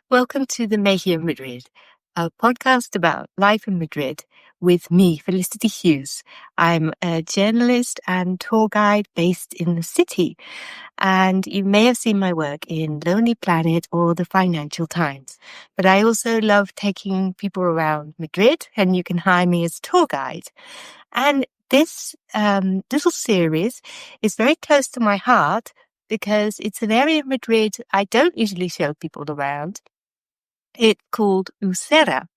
Welcome to the Making of Madrid, a podcast about life in Madrid with me, Felicity Hughes. I'm a journalist and tour guide based in the city, and you may have seen my work in Lonely Planet or the Financial Times. But I also love taking people around Madrid, and you can hire me as a tour guide. And this little series is very close to my heart because it's an area of Madrid I don't usually show people around. It's called Usera.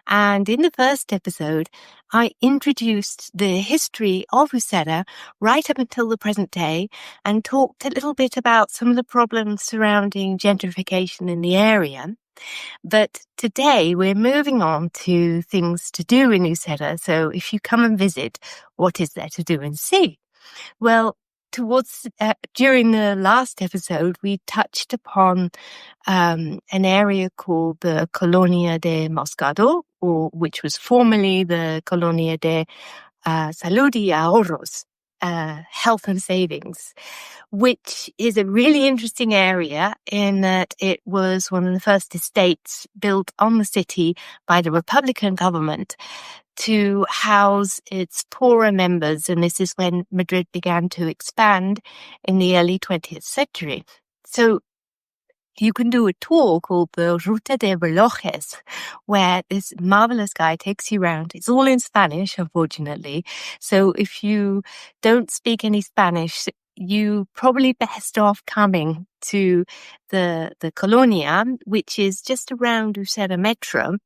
And in the first episode, I introduced the history of Usera right up until the present day and talked a little bit about some of the problems surrounding gentrification in the area. But today we're moving on to things to do in Usera. So if you come and visit, what is there to do and see? Well, during the last episode, we touched upon an area called the Colonia de Moscado, which was formerly the Colonia de Salud y Ahorros, health and savings, which is a really interesting area in that it was one of the first estates built on the city by the Republican government to house its poorer members. And this is when Madrid began to expand in the early 20th century. So you can do a tour called the Ruta de Relojes, where this marvelous guy takes you around. It's all in Spanish, unfortunately. So if you don't speak any Spanish, you probably best off coming to the Colonia, which is just around Usera Metro,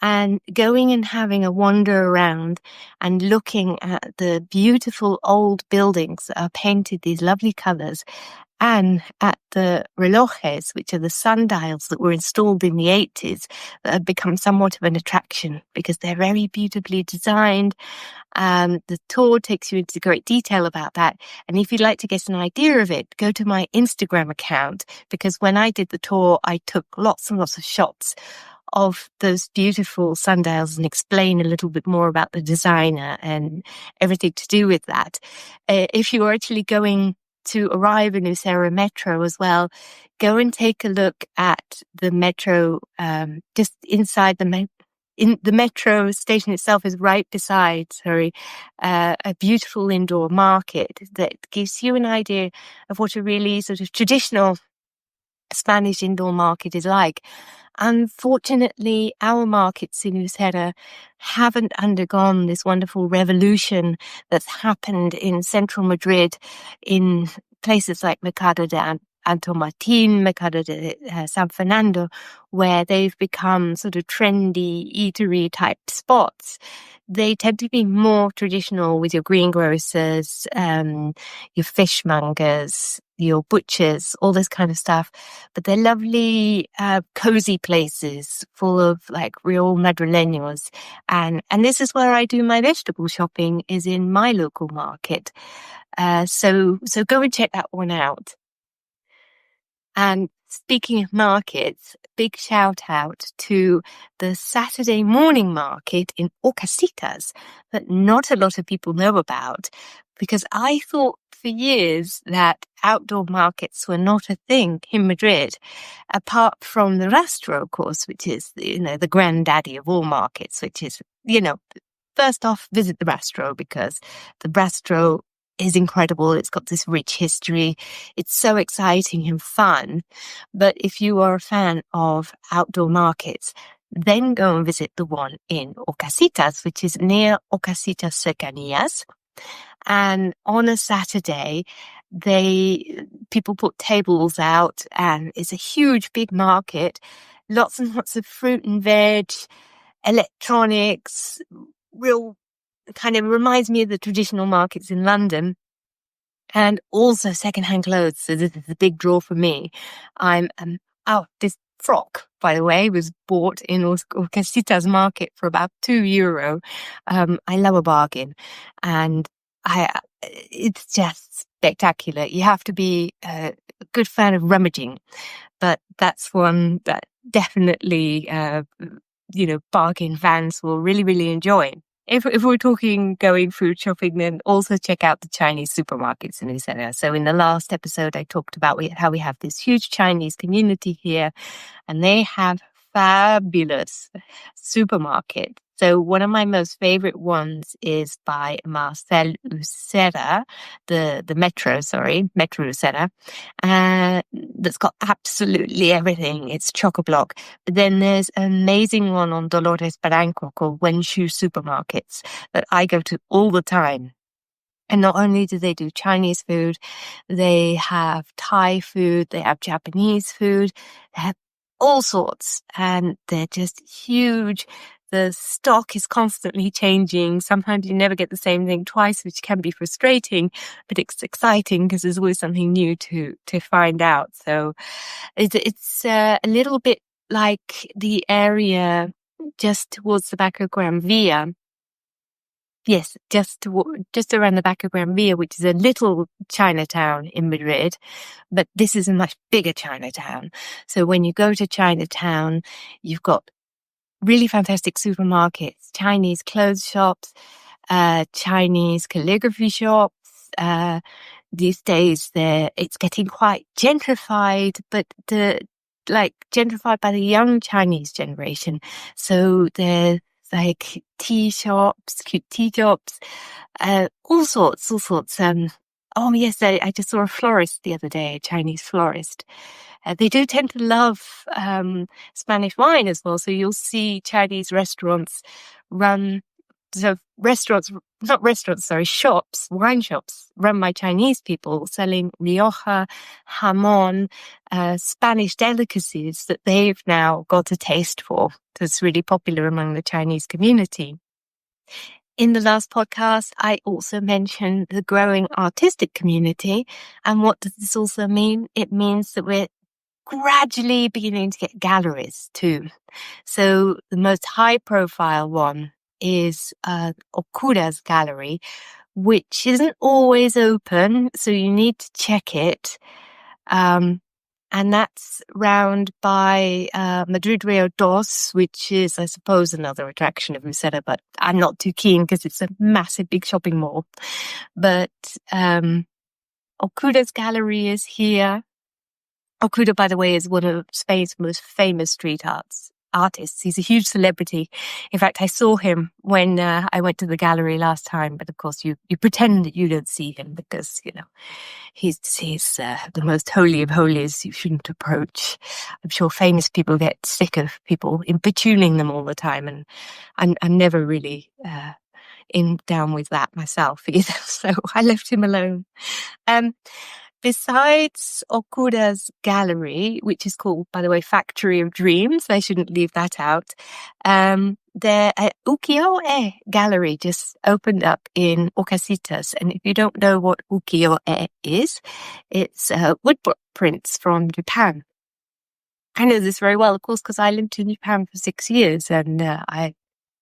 and going and having a wander around and looking at the beautiful old buildings that are painted these lovely colors, and at the relojes, which are the sundials that were installed in the 80s that have become somewhat of an attraction because they're very beautifully designed. The tour takes you into great detail about that. And if you'd like to get an idea of it, go to my Instagram account, because when I did the tour, I took lots and lots of shots of those beautiful sundials and explain a little bit more about the designer and everything to do with that. If you are actually going to arrive in Usera Metro as well, go and take a look at the metro, just inside the metro station itself is right beside, a beautiful indoor market that gives you an idea of what a really sort of traditional Spanish indoor market is like. Unfortunately, our markets in Usera haven't undergone this wonderful revolution that's happened in central Madrid in places like Mercado de Anton Martin, Mercado de San Fernando, where they've become sort of trendy eatery type spots. They tend to be more traditional with your greengrocers, your fishmongers, your butchers, all this kind of stuff. But they're lovely, cozy places full of like real Madrileños. And this is where I do my vegetable shopping, is in my local market. So go and check that one out. And speaking of markets, big shout out to the Saturday morning market in Orcasitas that not a lot of people know about, because I thought for years that outdoor markets were not a thing in Madrid, apart from the Rastro, of course, which is, the granddaddy of all markets, which is, first off, visit the Rastro, because the Rastro is incredible. It's got this rich history. It's so exciting and fun. But if you are a fan of outdoor markets, then go and visit the one in Orcasitas, which is near Orcasitas Cercanías. And on a Saturday, people put tables out, and it's a huge, big market. Lots and lots of fruit and veg, electronics, real kind of reminds me of the traditional markets in London, and also secondhand clothes. So this is a big draw for me. This frock, by the way, was bought in Orcasitas market for about €2. I love a bargain, and it's just spectacular. You have to be a good fan of rummaging, but that's one that definitely, bargain fans will really, really enjoy. if we're talking going food shopping, then also check out the Chinese supermarkets in Usera. So in the last episode, I talked about how we have this huge Chinese community here, and they have fabulous supermarkets. So one of my most favorite ones is by Marcel Usera, the Metro Usera, that's got absolutely everything. It's chock-a-block. But then there's an amazing one on Dolores Barranco called Wenshu Supermarkets that I go to all the time. And not only do they do Chinese food, they have Thai food, they have Japanese food, they have all sorts, and they're just huge. The stock is constantly changing. Sometimes you never get the same thing twice, which can be frustrating, but it's exciting because there's always something new to find out. So it's a little bit like the area just towards the back of Gran Via. Yes, just around the back of Gran Via, which is a little Chinatown in Madrid, but this is a much bigger Chinatown. So when you go to Chinatown, you've got really fantastic supermarkets, Chinese clothes shops, Chinese calligraphy shops. These days, it's getting quite gentrified, but gentrified by the young Chinese generation. So there's like cute tea shops, all sorts. Oh yes, I just saw a florist the other day, a Chinese florist. They do tend to love Spanish wine as well. So you'll see Chinese restaurants shops, wine shops run by Chinese people selling Rioja, jamon, Spanish delicacies that they've now got a taste for. That's really popular among the Chinese community. In the last podcast, I also mentioned the growing artistic community. And what does this also mean? It means that we're gradually beginning to get galleries too. So the most high profile one is Okura's gallery, which isn't always open, so you need to check it. And that's round by Madrid Rio Dos, which is, I suppose, another attraction of Usera, but I'm not too keen because it's a massive big shopping mall. But Okura's gallery is here. Okura, by the way, is one of Spain's most famous street artists. He's a huge celebrity. In fact, I saw him when I went to the gallery last time, but of course you pretend that you don't see him because, he's the most holy of holies you shouldn't approach. I'm sure famous people get sick of people importuning them all the time, and I'm never really down with that myself either, so I left him alone. Besides Okura's gallery, which is called, by the way, Factory of Dreams, I shouldn't leave that out, the Ukiyo-e gallery just opened up in Ocasitas. And if you don't know what Ukiyo-e is, it's wood prints from Japan. I know this very well, of course, because I lived in Japan for 6 years and I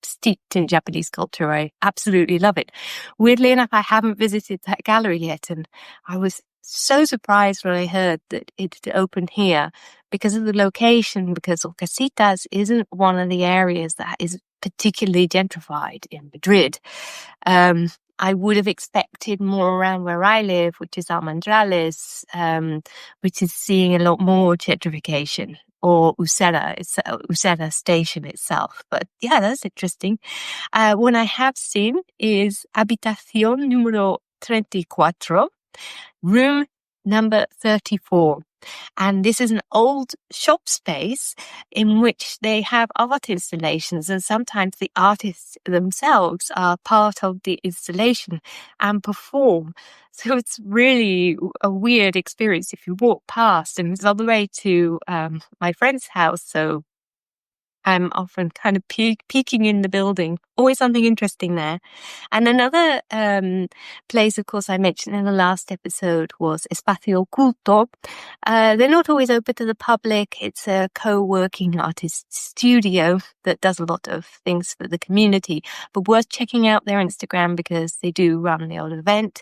steeped in Japanese culture. I absolutely love it. Weirdly enough, I haven't visited that gallery yet, and I was so surprised when I heard that it opened here because of the location, because Ocasitas isn't one of the areas that is particularly gentrified in Madrid. I would have expected more around where I live, which is Almendrales, which is seeing a lot more gentrification, or Usera station itself. But yeah, that's interesting. One I have seen is Habitación número 34, room number 34. And this is an old shop space in which they have art installations, and sometimes the artists themselves are part of the installation and perform. So it's really a weird experience if you walk past, and it's on the way to my friend's house, so I'm often kind of peeking in the building. Always something interesting there. And another place, of course, I mentioned in the last episode was Espacio Oculto. They're not always open to the public. It's a co-working artist studio that does a lot of things for the community, but worth checking out their Instagram because they do run the odd event.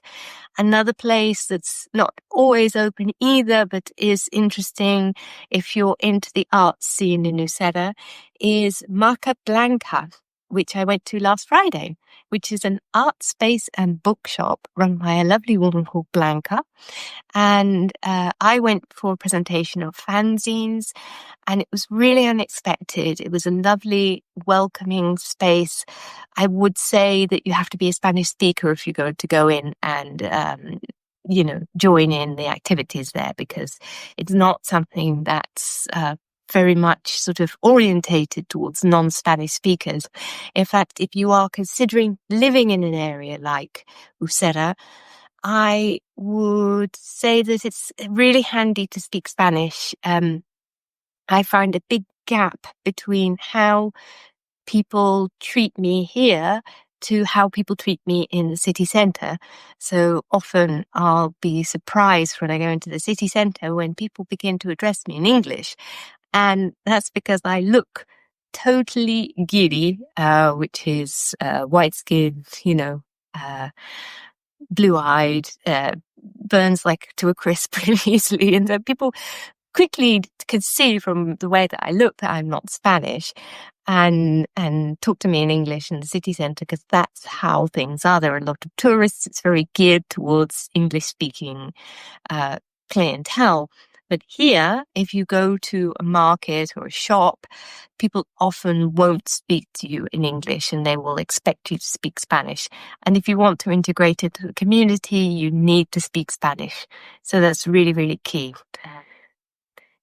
Another place that's not always open either, but is interesting if you're into the art scene in Usera, is Marca Blanca. which I went to last Friday, which is an art space and bookshop run by a lovely woman called Blanca. And I went for a presentation of fanzines, and it was really unexpected. It was a lovely, welcoming space. I would say that you have to be a Spanish speaker if you go in and join in the activities there, because it's not something that's very much sort of orientated towards non-Spanish speakers. In fact, if you are considering living in an area like Usera, I would say that it's really handy to speak Spanish. I find a big gap between how people treat me here to how people treat me in the city centre. So often I'll be surprised when I go into the city centre when people begin to address me in English. And that's because I look totally giddy, which is white skin, blue-eyed, burns like to a crisp really easily. And so people quickly can see from the way that I look that I'm not Spanish, and talk to me in English in the city centre, because that's how things are. There are a lot of tourists. It's very geared towards English-speaking clientele. But here, if you go to a market or a shop, people often won't speak to you in English, and they will expect you to speak Spanish. And if you want to integrate into the community, you need to speak Spanish. So that's really, really key.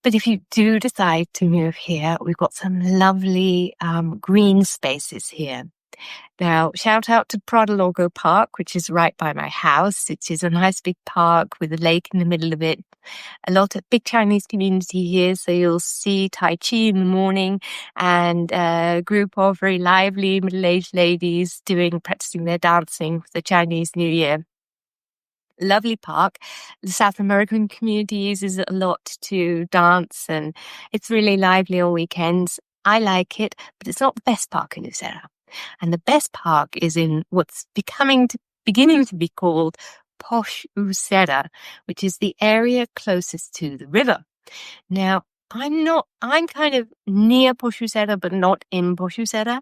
But if you do decide to move here, we've got some lovely green spaces here. Now, shout out to Prado Park, which is right by my house. It is a nice big park with a lake in the middle of it. A lot of big Chinese community here, so you'll see Tai Chi in the morning and a group of very lively middle-aged ladies practicing their dancing for the Chinese New Year. Lovely park. The South American community uses it a lot to dance, and it's really lively on weekends. I like it, but it's not the best park in Usera. And the best park is in what's beginning to be called Posh Usera, which is the area closest to the river. Now, I'm kind of near Posh Usera, but not in Posh Usera.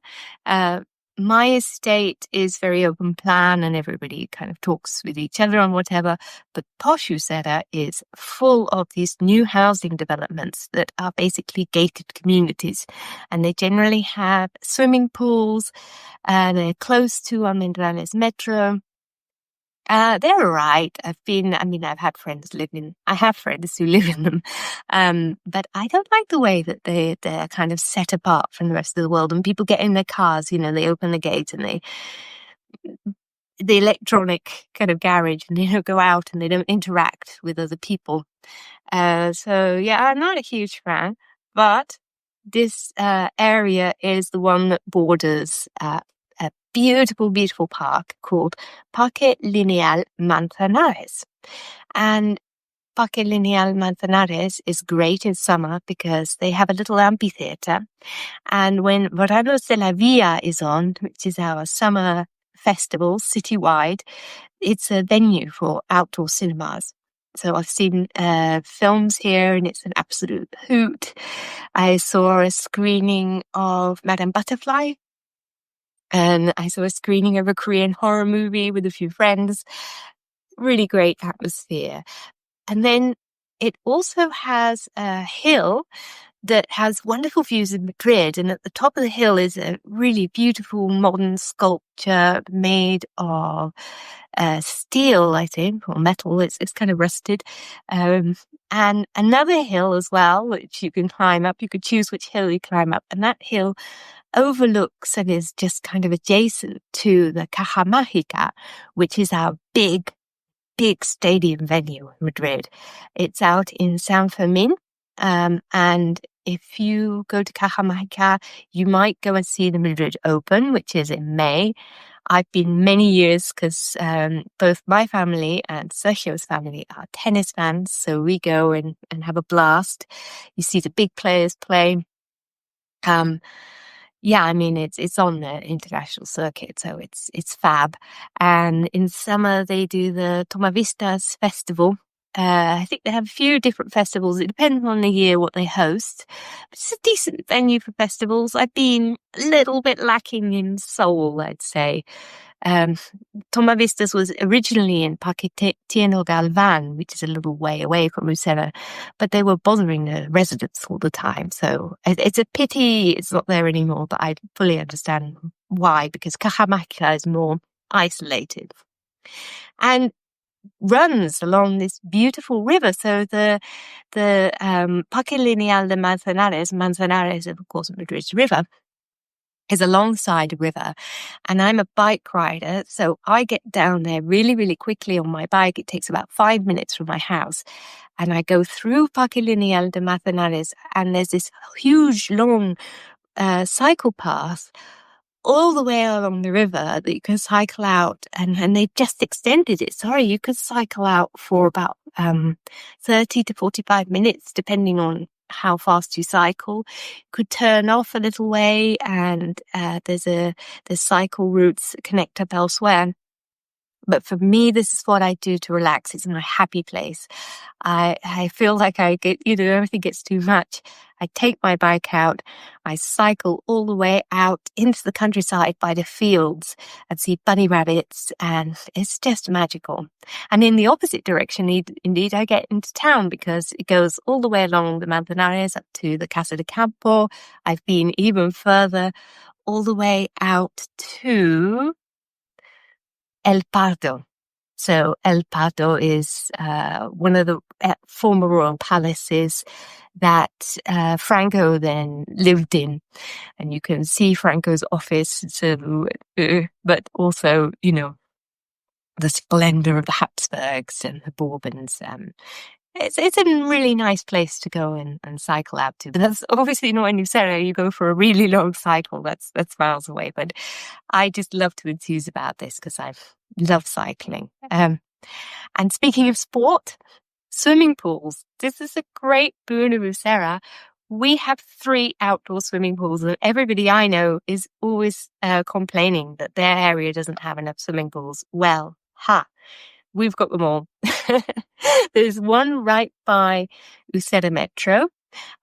My estate is very open plan and everybody kind of talks with each other and whatever. But Posh Usera is full of these new housing developments that are basically gated communities. And they generally have swimming pools. They're close to Almendrales Metro. They're all right. I have friends who live in them. But I don't like the way that they're kind of set apart from the rest of the world. And people get in their cars, they open the gate and the electronic kind of garage, and they don't go out and they don't interact with other people. So yeah, I'm not a huge fan, but this area is the one that borders a beautiful, beautiful park called Parque Lineal Manzanares. And Parque Lineal Manzanares is great in summer because they have a little amphitheater. And when Veranos de la Villa is on, which is our summer festival citywide, it's a venue for outdoor cinemas. So I've seen films here, and it's an absolute hoot. I saw a screening of Madame Butterfly, and I saw a screening of a Korean horror movie with a few friends. Really great atmosphere. And then it also has a hill that has wonderful views of Madrid. And at the top of the hill is a really beautiful modern sculpture made of steel, I think, or metal. It's kind of rusted. And another hill as well, which you can climb up. You could choose which hill you climb up. And that hill overlooks and is just kind of adjacent to the Caja Mágica, which is our big stadium venue in Madrid. It's out in San Fermin. And if you go to Caja Mágica, you might go and see the Madrid Open, which is in May. I've been many years because both my family and Sergio's family are tennis fans, so we go and have a blast. You see the big players play. It's on the international circuit, so it's fab. And in summer they do the Tomavistas Festival, I think they have a few different festivals. It depends on the year what they host. But it's a decent venue for festivals. I've been a little bit lacking in soul, I'd say. Tomavistas was originally in Parque Tieno Galvan, which is a little way away from Usera, but they were bothering the residents all the time. So it's a pity it's not there anymore, but I fully understand why, because Cajamarca is more isolated and runs along this beautiful river. So the Parque Lineal de Manzanares, of course, Madrid's river, is alongside a river, and I'm a bike rider, so I get down there really, really quickly on my bike. It takes about 5 minutes from my house, and I go through Parque Lineal de Manzanares, and there's this huge, long cycle path all the way along the river that you can cycle out, and they've just extended it. Sorry, you could cycle out for about 30 to 45 minutes, depending on how fast you cycle. You could turn off a little way, and there's cycle routes that connect up elsewhere. But for me, this is what I do to relax. It's my happy place. I feel like I get, everything gets too much. I take my bike out, I cycle all the way out into the countryside by the fields and see bunny rabbits, and it's just magical. And in the opposite direction, indeed, I get into town because it goes all the way along the Manzanares up to the Casa de Campo. I've been even further, all the way out to El Pardo. So El Pardo is one of the former royal palaces that Franco then lived in. And you can see Franco's office, but also, the splendor of the Habsburgs and the Bourbons. It's a really nice place to go and cycle out to. But that's obviously not in Usera. You go for a really long cycle. That's miles away. But I just love to enthuse about this because I love cycling. And speaking of sport, swimming pools. This is a great boon of Usera. We have 3 outdoor swimming pools, and everybody I know is always complaining that their area doesn't have enough swimming pools. Well, we've got them all. There's one right by Usera Metro.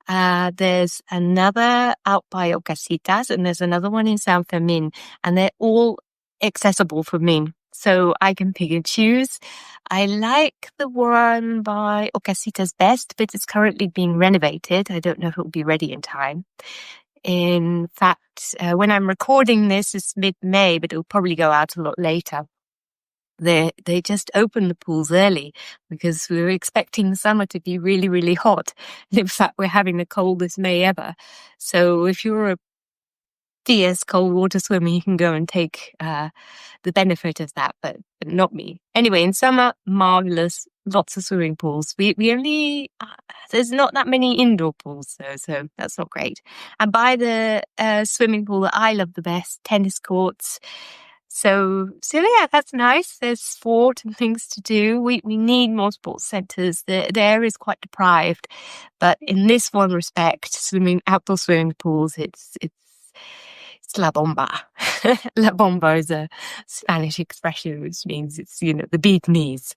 There's another out by Ocasitas, and there's another one in San Fermin, and they're all accessible for me. So I can pick and choose. I like the one by Ocasitas best, but it's currently being renovated. I don't know if it will be ready in time. In fact, when I'm recording this, it's mid-May, but it'll probably go out a lot later. They just opened the pools early because we were expecting the summer to be really, really hot. And in fact, we're having the coldest May ever. So if you're a fierce cold water swimmer, you can go and take the benefit of that, but not me. Anyway, in summer, marvelous, lots of swimming pools. We only there's not that many indoor pools, so that's not great. And by the swimming pool that I love the best, tennis courts. So yeah, that's nice. There's sport and things to do. We need more sports centres. The area is quite deprived, but in this one respect, outdoor swimming pools, it's La Bomba. La Bomba is a Spanish expression, which means it's, the bee's knees.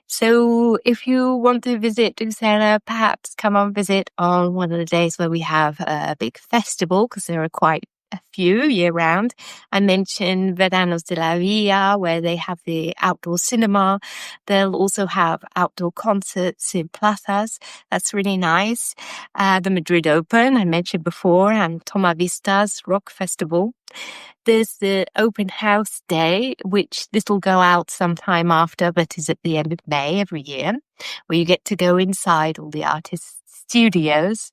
So if you want to visit Usera, perhaps come on visit on one of the days where we have a big festival, because there are quite a few year round. I mentioned Veranos de la Villa, where they have the outdoor cinema. They'll also have outdoor concerts in plazas. That's really nice. The Madrid Open, I mentioned before, and Tomavistas Rock Festival. There's the open house day, which this will go out sometime after, but is at the end of May every year, where you get to go inside all the artists' studios.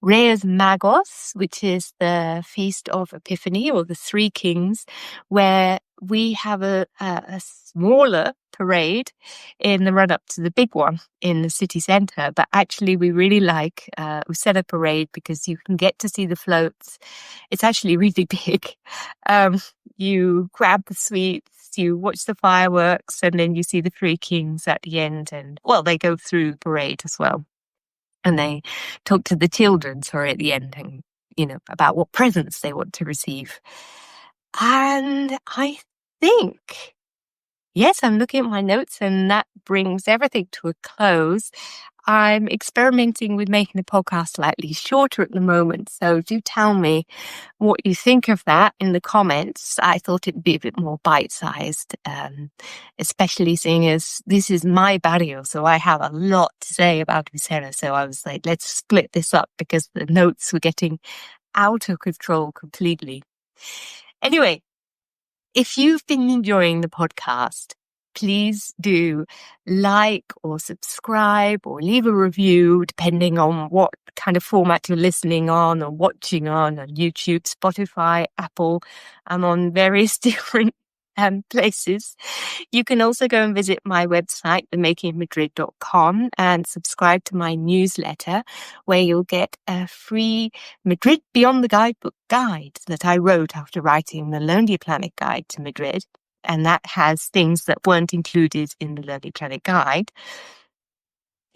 Reyes Magos, which is the Feast of Epiphany, or the Three Kings, where we have a smaller parade in the run-up to the big one in the city centre. But actually, we really like Usera Parade because you can get to see the floats. It's actually really big. You grab the sweets, you watch the fireworks, and then you see the Three Kings at the end. And, well, they go through the parade as well. And they talk to the children, at the end, and, about what presents they want to receive. And I think yes, I'm looking at my notes, and that brings everything to a close. I'm experimenting with making the podcast slightly shorter at the moment, so do tell me what you think of that in the comments. I thought it'd be a bit more bite-sized, especially seeing as this is my barrio, so I have a lot to say about Usera. So I was like, let's split this up because the notes were getting out of control completely. Anyway, if you've been enjoying the podcast, please do like or subscribe or leave a review, depending on what kind of format you're listening on or watching on YouTube, Spotify, Apple. I'm on various different places. You can also go and visit my website, themakingofmadrid.com, and subscribe to my newsletter, where you'll get a free Madrid Beyond the Guidebook guide that I wrote after writing the Lonely Planet Guide to Madrid. And that has things that weren't included in the Lonely Planet Guide.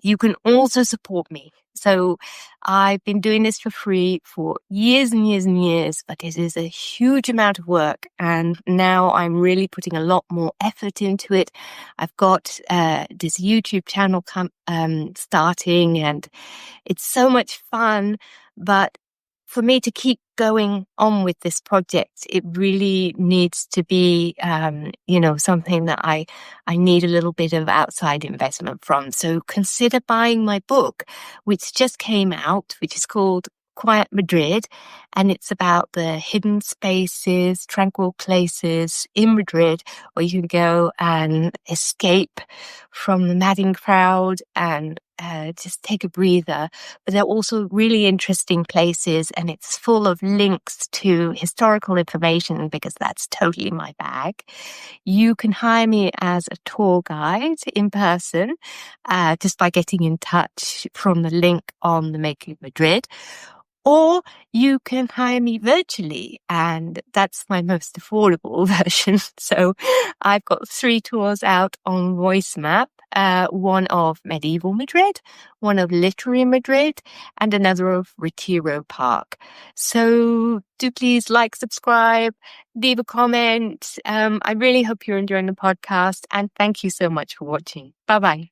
You can also support me. So I've been doing this for free for years and years and years, but it is a huge amount of work. And now I'm really putting a lot more effort into it. I've got this YouTube channel starting, and it's so much fun. But for me to keep going on with this project, it really needs to be, something that I need a little bit of outside investment from. So consider buying my book, which just came out, which is called Quiet Madrid, and it's about the hidden spaces, tranquil places in Madrid where you can go and escape from the madding crowd and just take a breather. But they're also really interesting places, and it's full of links to historical information because that's totally my bag. You can hire me as a tour guide in person just by getting in touch from the link on the Making of Madrid. Or you can hire me virtually, and that's my most affordable version. So I've got 3 tours out on VoiceMap, one of medieval Madrid, one of literary Madrid, and another of Retiro Park. So do please like, subscribe, leave a comment. I really hope you're enjoying the podcast, and thank you so much for watching. Bye-bye.